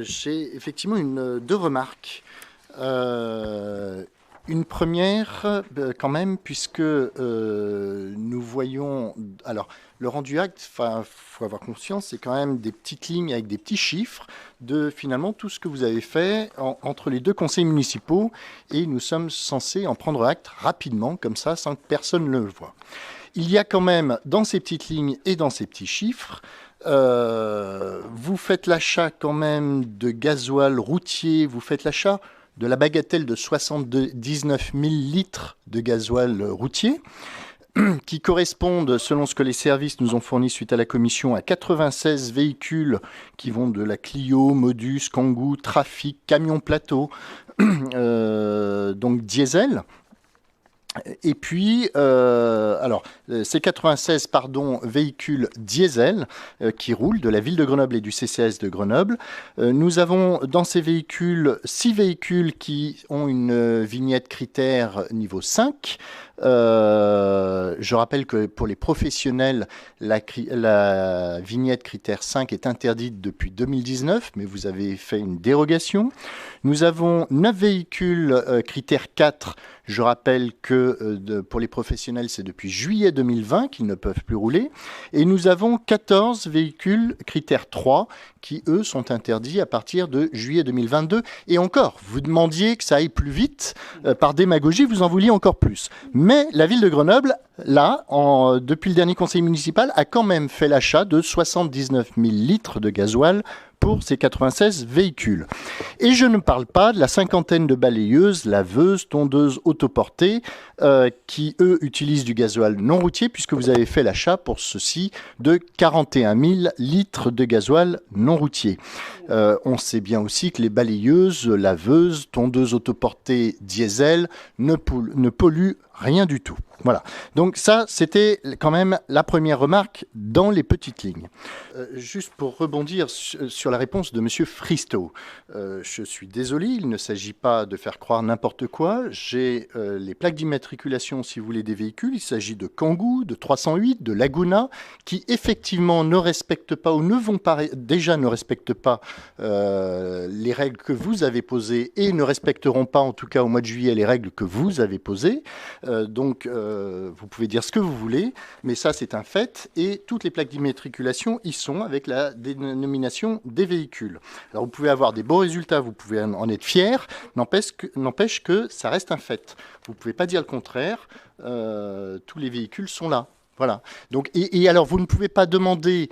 J'ai effectivement deux remarques. Une première, quand même, puisque nous voyons... Alors, le rendu acte, il faut avoir conscience, c'est quand même des petites lignes avec des petits chiffres de finalement tout ce que vous avez fait entre les deux conseils municipaux, et nous sommes censés en prendre acte rapidement, comme ça, sans que personne ne le voie. Il y a quand même, dans ces petites lignes et dans ces petits chiffres, vous faites l'achat quand même de gasoil routier, vous faites l'achat de la bagatelle de 79 000 litres de gasoil routier, qui correspondent, selon ce que les services nous ont fourni suite à la commission, à 96 véhicules qui vont de la Clio, Modus, Kangoo, Trafic, Camion Plateau, donc diesel. Et puis, ces 96 véhicules diesel qui roulent de la ville de Grenoble et du CCAS de Grenoble. Nous avons dans ces véhicules 6 véhicules qui ont une vignette critère niveau 5. Je rappelle que pour les professionnels, la vignette critère 5 est interdite depuis 2019, mais vous avez fait une dérogation. Nous avons 9 véhicules critère 4. Je rappelle que pour les professionnels, c'est depuis juillet 2020 qu'ils ne peuvent plus rouler. Et nous avons 14 véhicules critère 3 qui, eux, sont interdits à partir de juillet 2022. Et encore, vous demandiez que ça aille plus vite. Par démagogie, vous en vouliez encore plus. Mais la ville de Grenoble, là, depuis le dernier conseil municipal, a quand même fait l'achat de 79 000 litres de gasoil pour ces 96 véhicules. Et je ne parle pas de la cinquantaine de balayeuses, laveuses, tondeuses autoportées qui, eux, utilisent du gasoil non routier, puisque vous avez fait l'achat pour ceci de 41 000 litres de gasoil non routier. On sait bien aussi que les balayeuses, laveuses, tondeuses autoportées diesel ne polluent rien du tout. Voilà. Donc ça, c'était quand même la première remarque dans les petites lignes. Juste pour rebondir sur la réponse de M. Fristo. Je suis désolé, il ne s'agit pas de faire croire n'importe quoi. J'ai les plaques d'immatriculation, si vous voulez, des véhicules. Il s'agit de Kangoo, de 308, de Laguna, qui effectivement ne respectent pas ou ne respectent pas les règles que vous avez posées et ne respecteront pas, en tout cas au mois de juillet, les règles que vous avez posées. Donc, vous pouvez dire ce que vous voulez, mais ça, c'est un fait. Et toutes les plaques d'immatriculation y sont avec la dénomination des véhicules. Alors, vous pouvez avoir des beaux résultats, vous pouvez en être fier, n'empêche que ça reste un fait. Vous ne pouvez pas dire le contraire. Tous les véhicules sont là. Voilà. Donc, et alors, vous ne pouvez pas demander,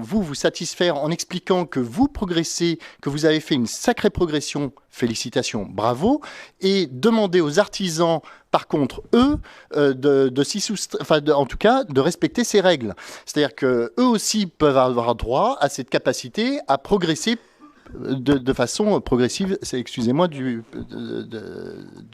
vous satisfaire en expliquant que vous progressez, que vous avez fait une sacrée progression, félicitations, bravo, et demander aux artisans, par contre, eux, en tout cas, de respecter ces règles. C'est-à-dire que eux aussi peuvent avoir droit à cette capacité à progresser de façon progressive, excusez-moi du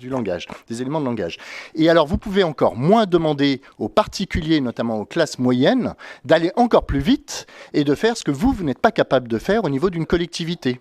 langage, des éléments de langage. Et alors, vous pouvez encore moins demander aux particuliers, notamment aux classes moyennes, d'aller encore plus vite et de faire ce que vous n'êtes pas capable de faire au niveau d'une collectivité.